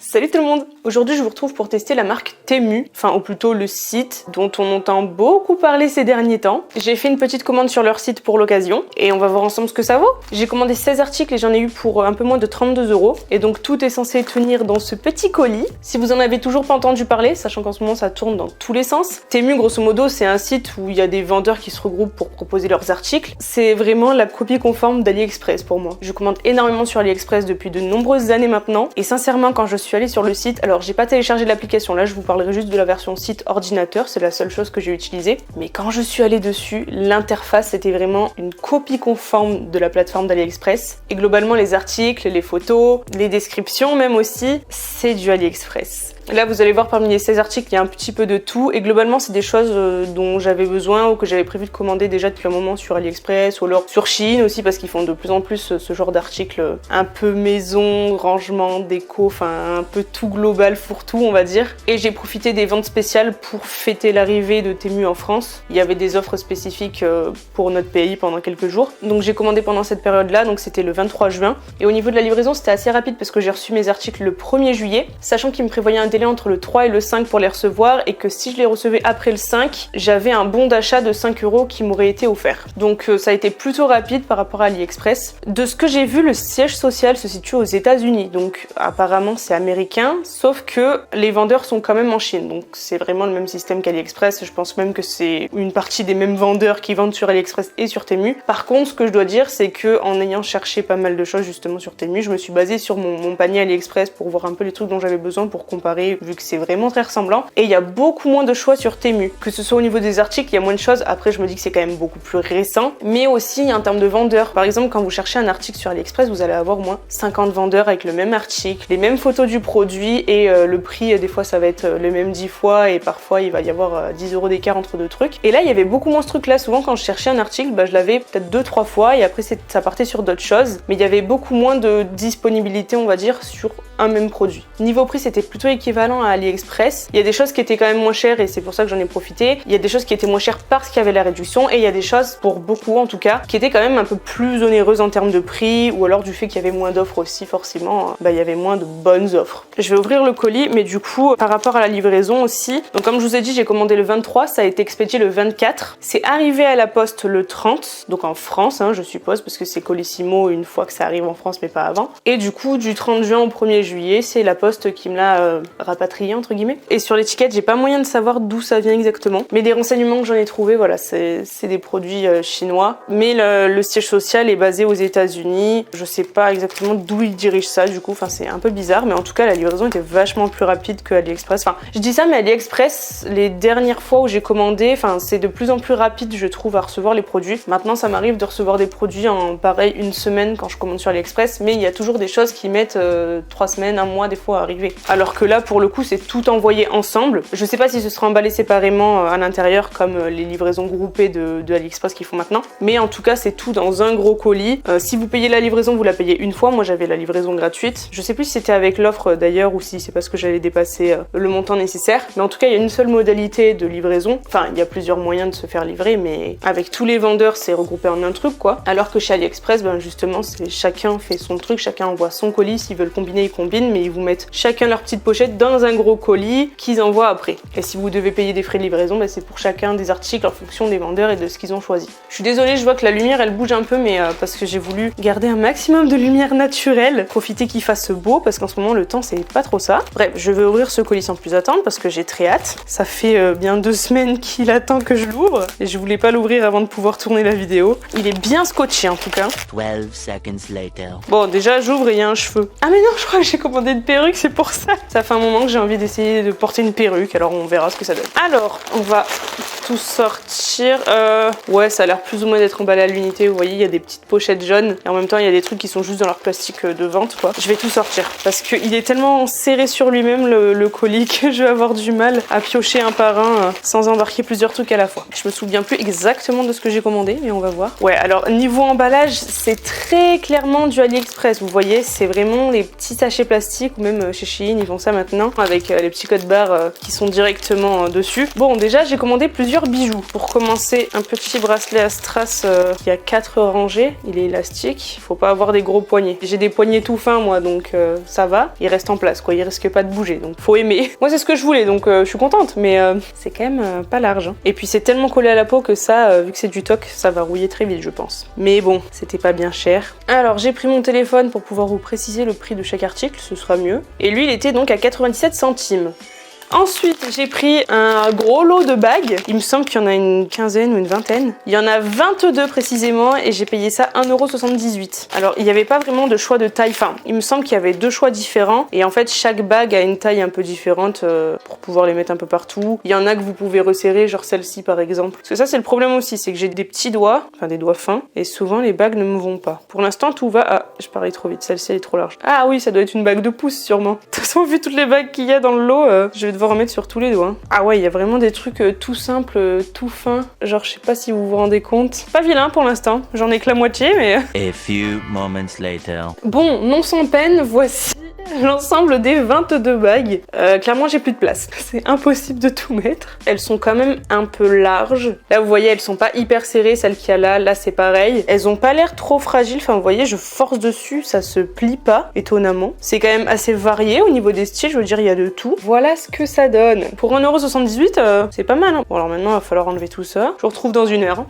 Salut tout le monde! Aujourd'hui je vous retrouve pour tester la marque Temu, enfin ou plutôt le site dont on entend beaucoup parler ces derniers temps. J'ai fait une petite commande sur leur site pour l'occasion et on va voir ensemble ce que ça vaut. J'ai commandé 16 articles et j'en ai eu pour un peu moins de 32 € et donc tout est censé tenir dans ce petit colis. Si vous en avez toujours pas entendu parler, sachant qu'en ce moment ça tourne dans tous les sens, Temu grosso modo c'est un site où il y a des vendeurs qui se regroupent pour proposer leurs articles. C'est vraiment la copie conforme d'AliExpress pour moi. Je commande énormément sur AliExpress depuis de nombreuses années maintenant et sincèrement quand je suis allée sur le site, alors j'ai pas téléchargé l'application, là je vous parlerai juste de la version site ordinateur, c'est la seule chose que j'ai utilisée, mais quand je suis allée dessus, l'interface était vraiment une copie conforme de la plateforme d'AliExpress et globalement les articles, les photos, les descriptions même aussi, c'est du AliExpress. Là vous allez voir parmi les 16 articles il y a un petit peu de tout et globalement c'est des choses dont j'avais besoin ou que j'avais prévu de commander déjà depuis un moment sur AliExpress ou alors sur Shein aussi parce qu'ils font de plus en plus ce genre d'articles un peu maison, rangement, déco, enfin un peu tout global fourre-tout on va dire. Et j'ai profité des ventes spéciales pour fêter l'arrivée de Temu en France. Il y avait des offres spécifiques pour notre pays pendant quelques jours. Donc j'ai commandé pendant cette période là, donc c'était le 23 juin. Et au niveau de la livraison c'était assez rapide parce que j'ai reçu mes articles le 1er juillet, sachant qu'ils me prévoyaient un délai entre le 3 et le 5 pour les recevoir et que si je les recevais après le 5, j'avais un bon d'achat de 5 € qui m'aurait été offert. Donc ça a été plutôt rapide par rapport à AliExpress. De ce que j'ai vu, le siège social se situe aux États-Unis, donc apparemment c'est américain, sauf que les vendeurs sont quand même en Chine, donc c'est vraiment le même système qu'AliExpress. Je pense même que c'est une partie des mêmes vendeurs qui vendent sur AliExpress et sur Temu. Par contre, ce que je dois dire, c'est que en ayant cherché pas mal de choses justement sur Temu, je me suis basée sur mon panier AliExpress pour voir un peu les trucs dont j'avais besoin pour comparer, vu que c'est vraiment très ressemblant. Et il y a beaucoup moins de choix sur Temu, que ce soit au niveau des articles, il y a moins de choses. Après, je me dis que c'est quand même beaucoup plus récent, mais aussi en termes de vendeurs. Par exemple, quand vous cherchez un article sur AliExpress, vous allez avoir au moins 50 vendeurs avec le même article, les mêmes photos du produit et le prix, des fois ça va être le même 10 fois et parfois il va y avoir 10 € d'écart entre deux trucs. Et là, il y avait beaucoup moins ce truc-là. Souvent, quand je cherchais un article, je l'avais peut-être 2-3 fois et après ça partait sur d'autres choses, mais il y avait beaucoup moins de disponibilité, on va dire, sur un même produit. Niveau prix, c'était plutôt équivalent à AliExpress. Il y a des choses qui étaient quand même moins chères et c'est pour ça que j'en ai profité. Il y a des choses qui étaient moins chères parce qu'il y avait la réduction et il y a des choses, pour beaucoup en tout cas, qui étaient quand même un peu plus onéreuses en termes de prix ou alors du fait qu'il y avait moins d'offres aussi, forcément, il y avait moins de bonnes offres. Je vais ouvrir le colis, mais du coup, par rapport à la livraison aussi, donc comme je vous ai dit, j'ai commandé le 23, ça a été expédié le 24. C'est arrivé à la poste le 30, donc en France, je suppose, parce que c'est Colissimo une fois que ça arrive en France, mais pas avant. Et du coup, du 30 juin au 1er juillet, c'est la poste qui me l'a rapatrié entre guillemets. Et sur l'étiquette, j'ai pas moyen de savoir d'où ça vient exactement, mais des renseignements que j'en ai trouvé, voilà, c'est des produits chinois, mais le siège social est basé aux États-Unis. Je sais pas exactement d'où ils dirigent ça, du coup, enfin c'est un peu bizarre, mais en tout cas la livraison était vachement plus rapide que AliExpress. Enfin, je dis ça, mais AliExpress, les dernières fois où j'ai commandé, enfin c'est de plus en plus rapide, je trouve, à recevoir les produits. Maintenant, ça m'arrive de recevoir des produits en pareil une semaine quand je commande sur AliExpress, mais il y a toujours des choses qui mettent 3 semaines, un mois des fois à arriver. Alors que là, pour le coup, c'est tout envoyé ensemble. Je sais pas si ce sera emballé séparément à l'intérieur comme les livraisons groupées de AliExpress qu'ils font maintenant, mais en tout cas, c'est tout dans un gros colis. Si vous payez la livraison, vous la payez une fois. Moi, j'avais la livraison gratuite. Je sais plus si c'était avec l'offre d'ailleurs ou si c'est parce que j'avais dépassé le montant nécessaire, mais en tout cas, il y a une seule modalité de livraison. Enfin, il y a plusieurs moyens de se faire livrer, mais avec tous les vendeurs, c'est regroupé en un truc, quoi. Alors que chez AliExpress, justement, c'est chacun fait son truc, chacun envoie son colis. S'ils veulent combiner, ils combinent, mais ils vous mettent chacun leur petite pochette dans un gros colis qu'ils envoient après. Et si vous devez payer des frais de livraison, c'est pour chacun des articles en fonction des vendeurs et de ce qu'ils ont choisi. Je suis désolée, je vois que la lumière elle bouge un peu, mais parce que j'ai voulu garder un maximum de lumière naturelle, profiter qu'il fasse beau, parce qu'en ce moment le temps c'est pas trop ça. Bref, je vais ouvrir ce colis sans plus attendre parce que j'ai très hâte. Ça fait bien 2 semaines qu'il attend que je l'ouvre et je voulais pas l'ouvrir avant de pouvoir tourner la vidéo. Il est bien scotché en tout cas. 12 seconds later. Bon, déjà j'ouvre et il y a un cheveu. Ah mais non, je crois que j'ai commandé une perruque, c'est pour ça. Ça fait un moment que j'ai envie d'essayer de porter une perruque, alors on verra ce que ça donne. Alors, on va tout sortir. Ouais, ça a l'air plus ou moins d'être emballé à l'unité. Vous voyez, il y a des petites pochettes jaunes et en même temps, il y a des trucs qui sont juste dans leur plastique de vente, quoi. Je vais tout sortir parce qu'il est tellement serré sur lui-même le colis que je vais avoir du mal à piocher un par un sans embarquer plusieurs trucs à la fois. Je me souviens plus exactement de ce que j'ai commandé, mais on va voir. Ouais, alors niveau emballage, c'est très clairement du AliExpress. Vous voyez, c'est vraiment les petits sachets plastiques ou même chez Shein, ils font ça maintenant avec les petits codes barres qui sont directement dessus. Bon, déjà, j'ai commandé plusieurs plusieurs bijoux. Pour commencer, un petit bracelet à strass qui a 4 rangées. Il est élastique. Il faut pas avoir des gros poignets. J'ai des poignets tout fins moi, donc ça va. Il reste en place quoi, il risque pas de bouger. Donc faut aimer. Moi c'est ce que je voulais, donc je suis contente, mais c'est quand même pas large. Hein. Et puis c'est tellement collé à la peau que ça, vu que c'est du toc, ça va rouiller très vite je pense. Mais bon, c'était pas bien cher. Alors j'ai pris mon téléphone pour pouvoir vous préciser le prix de chaque article, ce sera mieux. Et lui il était donc à 97 centimes. Ensuite, j'ai pris un gros lot de bagues. Il me semble qu'il y en a une quinzaine ou une vingtaine. Il y en a 22 précisément et j'ai payé ça 1,78 €. Alors, il n'y avait pas vraiment de choix de taille. Enfin, il me semble qu'il y avait 2 choix différents. Et en fait, chaque bague a une taille un peu différente pour pouvoir les mettre un peu partout. Il y en a que vous pouvez resserrer, genre celle-ci par exemple. Parce que ça, c'est le problème aussi, c'est que j'ai des petits doigts, enfin des doigts fins. Et souvent, les bagues ne me vont pas. Pour l'instant, tout va... Ah, je parlais trop vite. Celle-ci, elle est trop large. Ah oui, ça doit être une bague de pouce sûrement. De toute façon, vu toutes les bagues qu'il y a dans le lot, je vais devoir en mettre sur tous les doigts. Ah ouais, il y a vraiment des trucs tout simples, tout fins. Genre, je sais pas si vous vous rendez compte. Pas vilain pour l'instant. J'en ai que la moitié, mais... A few moments later. Bon, non sans peine, voici l'ensemble des 22 bagues. Clairement, j'ai plus de place. C'est impossible de tout mettre. Elles sont quand même un peu larges. Là, vous voyez, elles sont pas hyper serrées, celles qu'il y a là. Là, c'est pareil. Elles ont pas l'air trop fragiles. Enfin, vous voyez, je force dessus, ça se plie pas, étonnamment. C'est quand même assez varié au niveau des styles. Je veux dire, il y a de tout. Voilà ce que ça donne. Pour 1,78 €, c'est pas mal. Hein. Bon, alors maintenant, il va falloir enlever tout ça. Je vous retrouve dans 1 heure.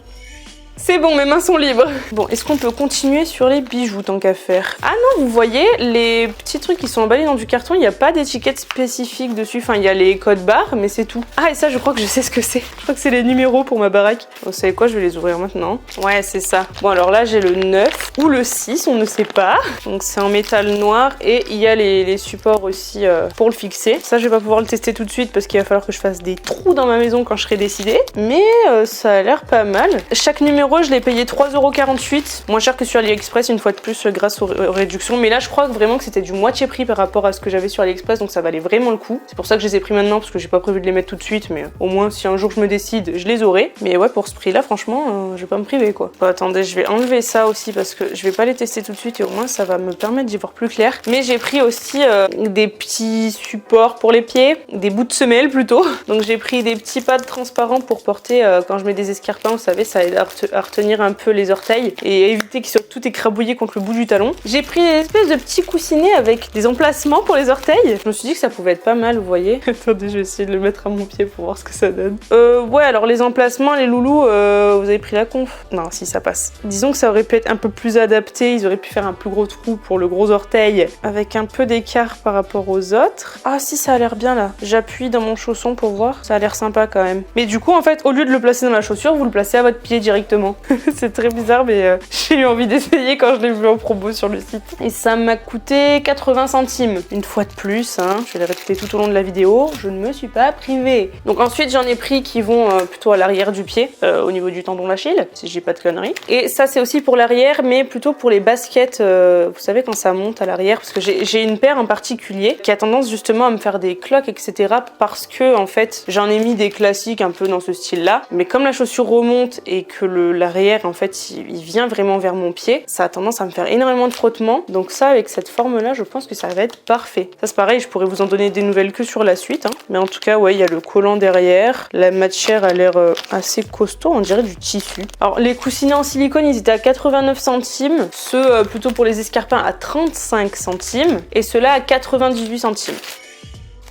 C'est bon, mes mains sont libres. Bon, est-ce qu'on peut continuer sur les bijoux tant qu'à faire? Ah non, vous voyez, les petits trucs qui sont emballés dans du carton, il n'y a pas d'étiquette spécifique dessus. Enfin, il y a les codes barres, mais c'est tout. Ah, et ça, je crois que je sais ce que c'est. Je crois que c'est les numéros pour ma baraque. Vous savez quoi, je vais les ouvrir maintenant. Ouais, c'est ça. Bon, alors là, j'ai le 9 ou le 6, on ne sait pas. Donc, c'est en métal noir et il y a les supports aussi pour le fixer. Ça, je vais pas pouvoir le tester tout de suite parce qu'il va falloir que je fasse des trous dans ma maison quand je serai décidée. Mais ça a l'air pas mal. Chaque numéro, je l'ai payé 3,48 €, moins cher que sur AliExpress une fois de plus grâce aux réductions. Mais là, je crois vraiment que c'était du moitié prix par rapport à ce que j'avais sur AliExpress, donc ça valait vraiment le coup. C'est pour ça que je les ai pris maintenant, parce que j'ai pas prévu de les mettre tout de suite, mais au moins si un jour je me décide, je les aurai. Mais ouais, pour ce prix-là, franchement, je vais pas me priver quoi. Bon, attendez, je vais enlever ça aussi parce que je vais pas les tester tout de suite et au moins ça va me permettre d'y voir plus clair. Mais j'ai pris aussi des petits supports pour les pieds, des bouts de semelle plutôt. Donc j'ai pris des petits pads transparents pour porter quand je mets des escarpins, vous savez, ça aide à retenir un peu les orteils et éviter qu'ils soient tout écrabouillés contre le bout du talon. J'ai pris une espèce de petit coussinet avec des emplacements pour les orteils. Je me suis dit que ça pouvait être pas mal, vous voyez. Attendez, je vais essayer de le mettre à mon pied pour voir ce que ça donne. Ouais, alors les emplacements, les loulous, vous avez pris la conf? Non, si, ça passe. Disons que ça aurait pu être un peu plus adapté. Ils auraient pu faire un plus gros trou pour le gros orteil avec un peu d'écart par rapport aux autres. Ah si, ça a l'air bien là. J'appuie dans mon chausson pour voir. Ça a l'air sympa quand même. Mais du coup, en fait, au lieu de le placer dans la chaussure, vous le placez à votre pied directement. C'est très bizarre, mais j'ai eu envie d'essayer quand je l'ai vu en promo sur le site. Et ça m'a coûté 80 centimes. Une fois de plus, hein, je vais le répéter tout au long de la vidéo, je ne me suis pas privée. Donc ensuite, j'en ai pris qui vont plutôt à l'arrière du pied, au niveau du tendon d'Achille, si j'ai pas de conneries. Et ça, c'est aussi pour l'arrière, mais plutôt pour les baskets, vous savez, quand ça monte à l'arrière, parce que j'ai une paire en particulier qui a tendance justement à me faire des cloques, etc. Parce que, en fait, j'en ai mis des classiques un peu dans ce style-là, mais comme la chaussure remonte et que l'arrière, en fait, il vient vraiment vers mon pied, ça a tendance à me faire énormément de frottement. Donc ça, avec cette forme-là, je pense que ça va être parfait. Ça, c'est pareil, je pourrais vous en donner des nouvelles que sur la suite. Hein. Mais en tout cas, ouais, il y a le collant derrière. La matière a l'air assez costaud, on dirait du tissu. Alors, les coussinets en silicone, ils étaient à 89 centimes. Ceux plutôt pour les escarpins à 35 centimes. Et ceux-là à 98 centimes.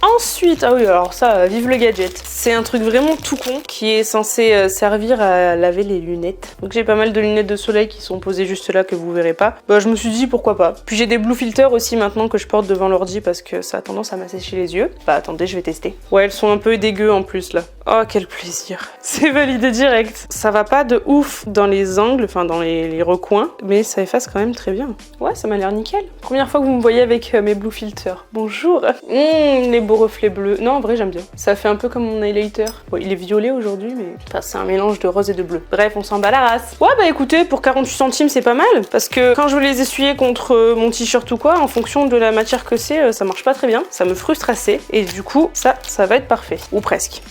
Ensuite, ah oui, alors ça, vive le gadget. C'est un truc vraiment tout con qui est censé servir à laver les lunettes. Donc j'ai pas mal de lunettes de soleil qui sont posées juste là que vous verrez pas. Bah je me suis dit pourquoi pas. Puis j'ai des blue filters aussi maintenant que je porte devant l'ordi parce que ça a tendance à m'assécher les yeux. Bah attendez, je vais tester. Ouais, elles sont un peu dégueu en plus là. Oh quel plaisir. C'est validé direct. Ça va pas de ouf dans les angles, enfin dans les recoins, mais ça efface quand même très bien. Ouais, ça m'a l'air nickel. Première fois que vous me voyez avec mes blue filters. Bonjour. Les beaux reflets bleus. Non, en vrai, j'aime bien. Ça fait un peu comme mon highlighter. Bon, il est violet aujourd'hui, mais enfin, c'est un mélange de rose et de bleu. Bref, on s'en bat la race. Ouais, bah écoutez, pour 48 centimes, c'est pas mal. Parce que quand je veux les essuyer contre mon t-shirt ou quoi, en fonction de la matière que c'est, ça marche pas très bien. Ça me frustre assez. Et du coup, ça va être parfait. Ou presque.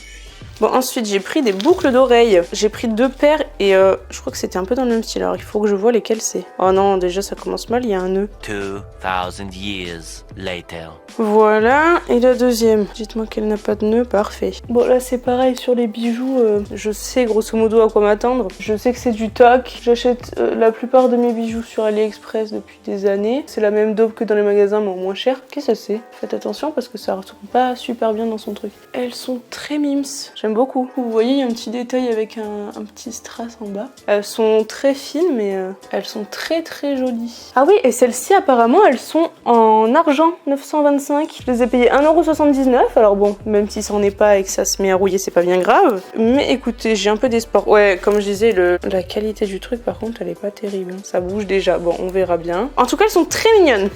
Bon, ensuite, j'ai pris des boucles d'oreilles. J'ai pris 2 paires et je crois que c'était un peu dans le même style. Alors, il faut que je vois lesquelles c'est. Oh non, déjà, ça commence mal, il y a un nœud. 2000 years later. Voilà, et la deuxième. Dites-moi qu'elle n'a pas de nœud, parfait. Bon, là, c'est pareil sur les bijoux. Je sais grosso modo à quoi m'attendre. Je sais que c'est du toc. J'achète la plupart de mes bijoux sur AliExpress depuis des années. C'est la même daube que dans les magasins, mais en moins cher. Qu'est-ce que c'est? Faites attention parce que ça retourne pas super bien dans son truc. Elles sont très mimes. J'aime beaucoup. Vous voyez, il y a un petit détail avec un petit strass en bas. Elles sont très fines, mais elles sont très très jolies. Ah oui, et celles-ci, apparemment, elles sont en argent 925. Je les ai payées 1,79€. Alors bon, même si ça en est pas et que ça se met à rouiller, c'est pas bien grave. Mais écoutez, j'ai un peu d'espoir. Ouais, comme je disais, la qualité du truc, par contre, elle est pas terrible. Ça bouge déjà. Bon, on verra bien. En tout cas, elles sont très mignonnes.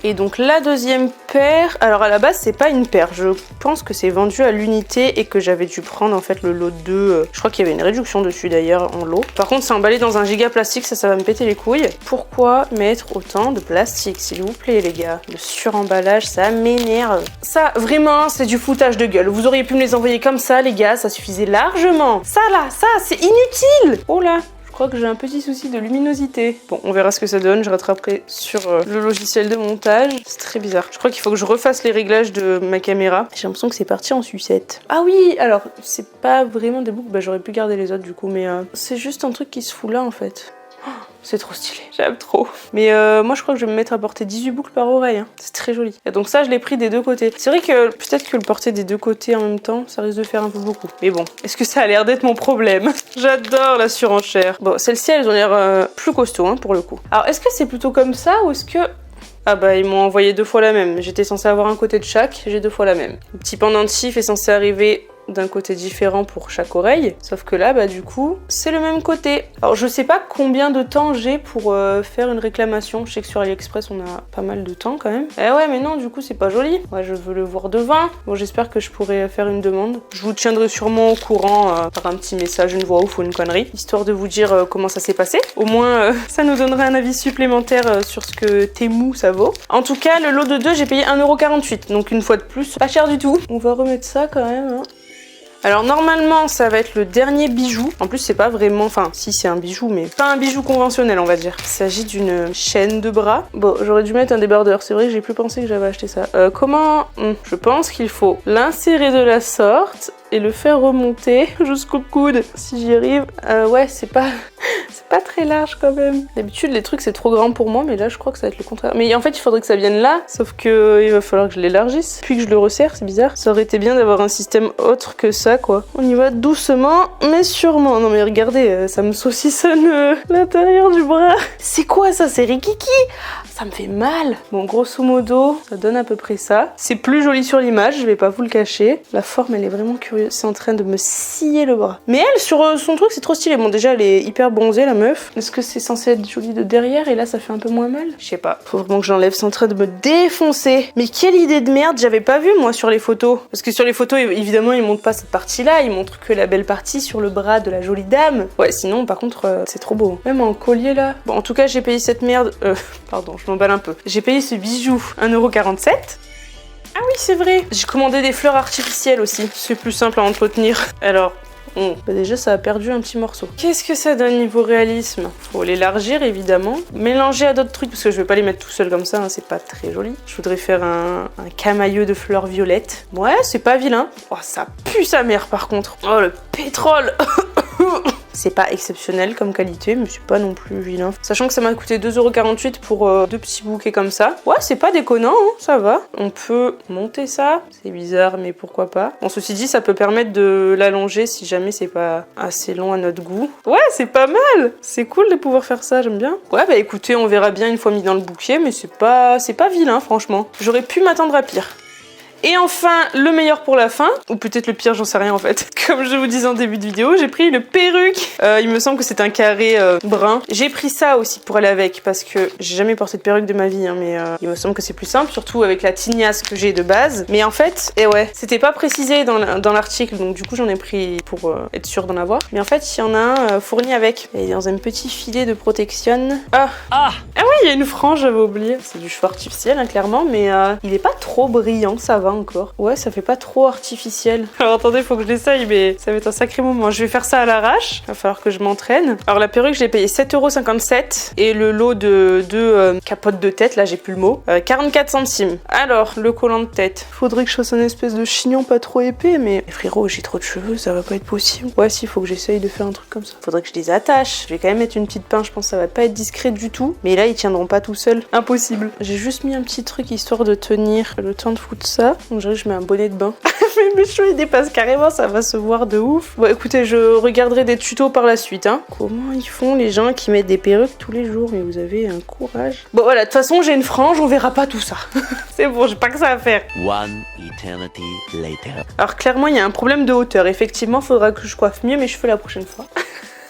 Et donc la deuxième paire, alors à la base c'est pas une paire, je pense que c'est vendu à l'unité et que j'avais dû prendre en fait le lot 2, je crois qu'il y avait une réduction dessus d'ailleurs en lot. Par contre c'est emballé dans un giga plastique, ça va me péter les couilles. Pourquoi mettre autant de plastique s'il vous plaît les gars? Le suremballage ça m'énerve. Ça vraiment c'est du foutage de gueule, vous auriez pu me les envoyer comme ça les gars, ça suffisait largement. Ça là, ça c'est inutile. Oh là, je crois que j'ai un petit souci de luminosité. Bon, on verra ce que ça donne. Je rattraperai sur le logiciel de montage. C'est très bizarre. Je crois qu'il faut que je refasse les réglages de ma caméra. J'ai l'impression que c'est parti en sucette. Ah oui, alors, c'est pas vraiment des boucles. Bah, j'aurais pu garder les autres du coup, mais c'est juste un truc qui se fout là en fait. C'est trop stylé, j'aime trop. Mais moi je crois que je vais me mettre à porter 18 boucles par oreille, hein. C'est très joli. Et donc ça je l'ai pris des deux côtés. C'est vrai que peut-être que le porter des deux côtés en même temps, ça risque de faire un peu beaucoup. Mais bon, est-ce que ça a l'air d'être mon problème? J'adore la surenchère. Bon, celles-ci elles ont l'air plus costauds hein, pour le coup. Alors est-ce que c'est plutôt comme ça ou est-ce que... Ah bah ils m'ont envoyé 2 fois la même. J'étais censée avoir un côté de chaque, j'ai 2 fois la même. Le petit pendentif est censé arriver d'un côté différent pour chaque oreille, sauf que là bah du coup c'est le même côté. Alors je sais pas combien de temps j'ai pour faire une réclamation, je sais que sur AliExpress on a pas mal de temps quand même. Eh ouais mais non du coup c'est pas joli, ouais je veux le voir devant. Bon j'espère que je pourrai faire une demande, je vous tiendrai sûrement au courant par un petit message, une voix off ou une connerie, histoire de vous dire comment ça s'est passé. Au moins ça nous donnera un avis supplémentaire sur ce que Temu ça vaut. En tout cas le lot de 2 j'ai payé 1,48€, donc une fois de plus pas cher du tout. On va remettre ça quand même hein. Alors normalement ça va être le dernier bijou, en plus c'est pas vraiment, enfin si c'est un bijou mais pas un bijou conventionnel on va dire. Il s'agit d'une chaîne de bras. Bon j'aurais dû mettre un débardeur, c'est vrai que j'ai plus pensé que j'avais acheté ça. Comment Je pense qu'il faut l'insérer de la sorte et le faire remonter jusqu'au coude. Si j'y arrive, ouais c'est pas très large quand même. D'habitude les trucs c'est trop grand pour moi mais là je crois que ça va être le contraire. Mais en fait il faudrait que ça vienne là, sauf que il va falloir que je l'élargisse puis que je le resserre, c'est bizarre. Ça aurait été bien d'avoir un système autre que ça quoi. On y va doucement mais sûrement. Non mais regardez, ça me saucissonne l'intérieur du bras. C'est quoi ça? C'est rikiki. Ça me fait mal. Bon grosso modo ça donne à peu près ça. C'est plus joli sur l'image, je vais pas vous le cacher. La forme elle est vraiment curieuse. C'est en train de me scier le bras. Mais elle sur son truc c'est trop stylé. Bon déjà elle est hyper bronzée la meuf. Est-ce que c'est censé être joli de derrière et là ça fait un peu moins mal? Je sais pas. Faut vraiment que j'enlève, c'est en train de me défoncer. Mais quelle idée de merde, j'avais pas vu moi sur les photos. Parce que sur les photos évidemment ils montrent pas cette partie là, ils montrent que la belle partie sur le bras de la jolie dame. Ouais sinon par contre c'est trop beau. Même en collier là. Bon en tout cas j'ai payé cette merde. Pardon je m'emballe un peu. J'ai payé ce bijou 1,47€. Ah oui c'est vrai. J'ai commandé des fleurs artificielles aussi. C'est plus simple à entretenir. Alors... Bah déjà ça a perdu un petit morceau. Qu'est-ce que ça donne niveau réalisme? Faut l'élargir évidemment, mélanger à d'autres trucs parce que je vais pas les mettre tout seul comme ça, hein, c'est pas très joli. Je voudrais faire un camailleux de fleurs violettes. Ouais c'est pas vilain. Oh ça pue sa mère par contre. Oh le pétrole. C'est pas exceptionnel comme qualité, mais c'est pas non plus vilain. Sachant que ça m'a coûté 2,48€ pour 2 petits bouquets comme ça. Ouais, c'est pas déconnant, hein, ça va. On peut monter ça. C'est bizarre, mais pourquoi pas. Bon, ceci dit, ça peut permettre de l'allonger si jamais c'est pas assez long à notre goût. Ouais, c'est pas mal. C'est cool de pouvoir faire ça, j'aime bien. Ouais, bah écoutez, on verra bien une fois mis dans le bouquet, mais c'est pas vilain, franchement. J'aurais pu m'attendre à pire. Et enfin, le meilleur pour la fin, ou peut-être le pire, j'en sais rien en fait. Comme je vous disais en début de vidéo, j'ai pris une perruque. Il me semble que c'est un carré brun. J'ai pris ça aussi pour aller avec, parce que j'ai jamais porté de perruque de ma vie, hein, mais il me semble que c'est plus simple, surtout avec la tignasse que j'ai de base. Mais en fait, et ouais, c'était pas précisé dans l'article, donc du coup j'en ai pris pour être sûre d'en avoir. Mais en fait, il y en a un fourni avec. Et dans un petit filet de protection. Ah oui, il y a une frange, j'avais oublié. C'est du cheveu artificiel, hein, clairement, mais il est pas trop brillant, ça va encore. Ouais, ça fait pas trop artificiel. Alors attendez, faut que je l'essaye, mais ça va être un sacré moment. Je vais faire ça à l'arrache. Va falloir que je m'entraîne. Alors la perruque, je l'ai payée 7,57 € et le lot de deux capotes de tête, là j'ai plus le mot, 44 centimes. Alors, le collant de tête. Faudrait que je fasse un espèce de chignon pas trop épais, mais frérot, j'ai trop de cheveux, ça va pas être possible. Ouais, si, faut que j'essaye de faire un truc comme ça. Faudrait que je les attache. Je vais quand même mettre une petite pince, je pense que ça va pas être discret du tout. Mais là, ils tiendront pas tout seuls. Impossible. J'ai juste mis un petit truc histoire de tenir le temps de foutre ça. Donc, je mets un bonnet de bain. Mais mes cheveux ils dépassent carrément, ça va se voir de ouf. Bon, écoutez, je regarderai des tutos par la suite. Hein. Comment ils font les gens qui mettent des perruques tous les jours? Mais vous avez un courage. Bon, voilà, de toute façon, j'ai une frange, on verra pas tout ça. C'est bon, j'ai pas que ça à faire. One eternity later. Alors, clairement, il y a un problème de hauteur. Effectivement, faudra que je coiffe mieux mes cheveux la prochaine fois.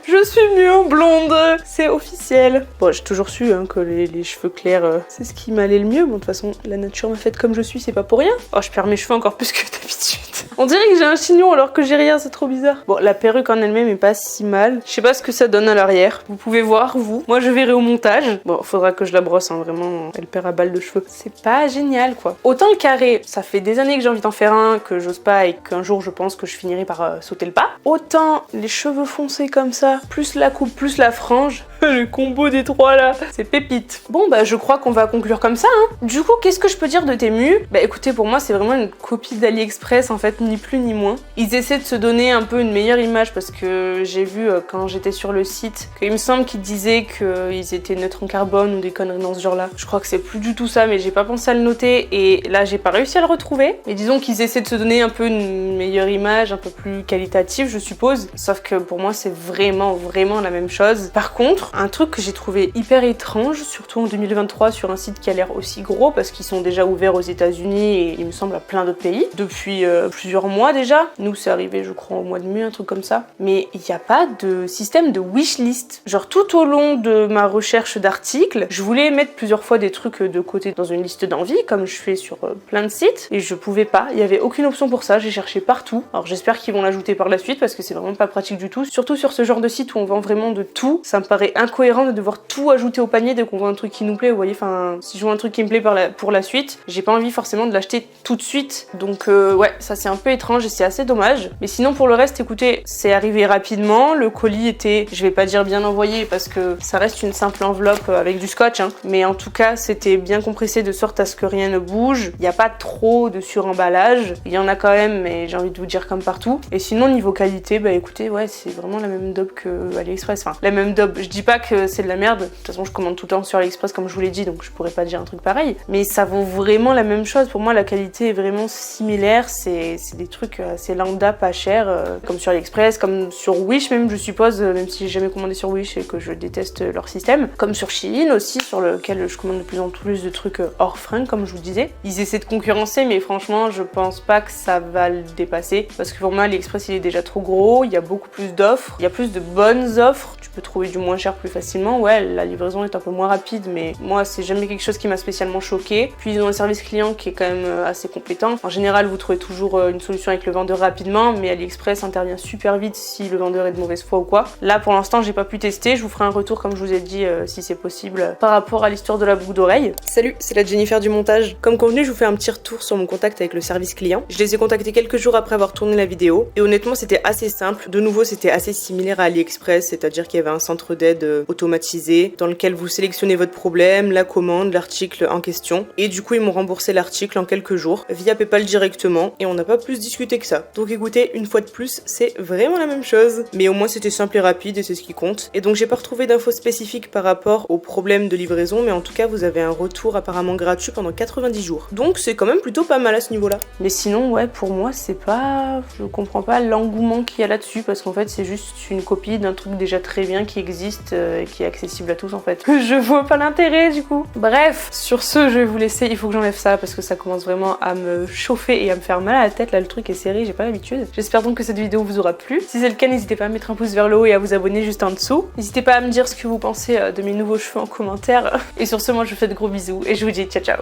Je suis mieux en blonde, c'est officiel. Bon, j'ai toujours su hein, que les cheveux clairs, c'est ce qui m'allait le mieux. Bon, de toute façon, la nature m'a faite comme je suis, c'est pas pour rien. Oh, je perds mes cheveux encore plus que d'habitude. On dirait que j'ai un chignon alors que j'ai rien, c'est trop bizarre. Bon, la perruque en elle-même est pas si mal. Je sais pas ce que ça donne à l'arrière. Vous pouvez voir, vous. Moi, je verrai au montage. Bon, faudra que je la brosse, hein, vraiment. Elle perd à balle de cheveux. C'est pas génial, quoi. Autant le carré, ça fait des années que j'ai envie d'en faire un, que j'ose pas et qu'un jour, je pense que je finirai par sauter le pas. Autant les cheveux foncés comme ça, plus la coupe, plus la frange. Le combo des trois là, c'est pépite. Bon bah je crois qu'on va conclure comme ça hein. Du coup qu'est-ce que je peux dire de Temu? Bah écoutez, pour moi c'est vraiment une copie d'AliExpress en fait, ni plus ni moins. Ils essaient de se donner un peu une meilleure image parce que j'ai vu quand j'étais sur le site qu'il me semble qu'ils disaient qu'ils étaient neutres en carbone ou des conneries dans ce genre là. Je crois que c'est plus du tout ça mais j'ai pas pensé à le noter et là j'ai pas réussi à le retrouver. Mais disons qu'ils essaient de se donner un peu une meilleure image, un peu plus qualitative je suppose. Sauf que pour moi c'est vraiment la même chose. Par contre, un truc que j'ai trouvé hyper étrange, surtout en 2023 sur un site qui a l'air aussi gros parce qu'ils sont déjà ouverts aux États-Unis et il me semble à plein d'autres pays depuis plusieurs mois déjà. Nous c'est arrivé je crois au mois de mai, un truc comme ça. Mais il n'y a pas de système de wishlist. Genre tout au long de ma recherche d'articles, je voulais mettre plusieurs fois des trucs de côté dans une liste d'envie comme je fais sur plein de sites et je pouvais pas. Il y avait aucune option pour ça. J'ai cherché partout. Alors j'espère qu'ils vont l'ajouter par la suite parce que c'est vraiment pas pratique du tout. Surtout sur ce genre de site où on vend vraiment de tout. Ça me paraît incohérent de devoir tout ajouter au panier dès qu'on voit un truc qui nous plaît. Vous voyez, enfin, si je vois un truc qui me plaît pour la suite, j'ai pas envie forcément de l'acheter tout de suite. Donc ouais, ça c'est un peu étrange et c'est assez dommage. Mais sinon pour le reste, écoutez, c'est arrivé rapidement. Le colis était, je vais pas dire bien envoyé parce que ça reste une simple enveloppe avec du scotch, hein. Mais en tout cas, c'était bien compressé de sorte à ce que rien ne bouge. Il n'y a pas trop de suremballage. Il y en a quand même, mais j'ai envie de vous dire comme partout. Et sinon niveau qualité, bah écoutez, ouais, c'est vraiment la même daube que AliExpress. Enfin, la même daube. Je dis pas que c'est de la merde. De toute façon, je commande tout le temps sur AliExpress comme je vous l'ai dit, donc je pourrais pas dire un truc pareil. Mais ça vaut vraiment la même chose. Pour moi, la qualité est vraiment similaire. C'est des trucs assez lambda, pas cher, comme sur AliExpress, comme sur Wish même, je suppose, même si j'ai jamais commandé sur Wish et que je déteste leur système. Comme sur Shein aussi, sur lequel je commande de plus en plus de trucs hors fringues, comme je vous disais. Ils essaient de concurrencer, mais franchement, je pense pas que ça va le dépasser. Parce que pour moi, AliExpress, il est déjà trop gros. Il y a beaucoup plus d'offres. Il y a plus de bonnes offres. Tu peux trouver du moins cher plus facilement. Ouais, la livraison est un peu moins rapide, mais moi, c'est jamais quelque chose qui m'a spécialement choqué. Puis ils ont un service client qui est quand même assez compétent. En général, vous trouvez toujours une solution avec le vendeur rapidement, mais AliExpress intervient super vite si le vendeur est de mauvaise foi ou quoi. Là, pour l'instant, j'ai pas pu tester. Je vous ferai un retour, comme je vous ai dit, si c'est possible, par rapport à l'histoire de la boucle d'oreille. Salut, c'est la Jennifer du montage. Comme convenu, je vous fais un petit retour sur mon contact avec le service client. Je les ai contactés quelques jours après avoir tourné la vidéo, et honnêtement, c'était assez simple. De nouveau, c'était assez similaire à AliExpress, c'est-à-dire qu'il y avait un centre d'aide automatisé dans lequel vous sélectionnez votre problème, la commande, l'article en question, et du coup, ils m'ont remboursé l'article en quelques jours via PayPal directement, et on n'a pas plus discuté que ça. Donc écoutez, une fois de plus, c'est vraiment la même chose, mais au moins c'était simple et rapide et c'est ce qui compte. Et donc j'ai pas retrouvé d'infos spécifiques par rapport au problème de livraison, mais en tout cas vous avez un retour apparemment gratuit pendant 90 jours. Donc c'est quand même plutôt pas mal à ce niveau-là. Mais sinon ouais, pour moi c'est pas... Je comprends pas l'engouement qu'il y a là-dessus, parce qu'en fait c'est juste une copie d'un truc déjà très bien qui existe et qui est accessible à tous en fait. Je vois pas l'intérêt du coup. Bref, sur ce je vais vous laisser, il faut que j'enlève ça parce que ça commence vraiment à me chauffer et à me faire mal à la tête, là le truc est serré, j'ai pas l'habitude. J'espère donc que cette vidéo vous aura plu. Si c'est le cas, n'hésitez pas à mettre un pouce vers le haut et à vous abonner juste en dessous. N'hésitez pas à me dire ce que vous pensez de mes nouveaux cheveux en commentaire. Et sur ce, moi je vous fais de gros bisous et je vous dis ciao ciao.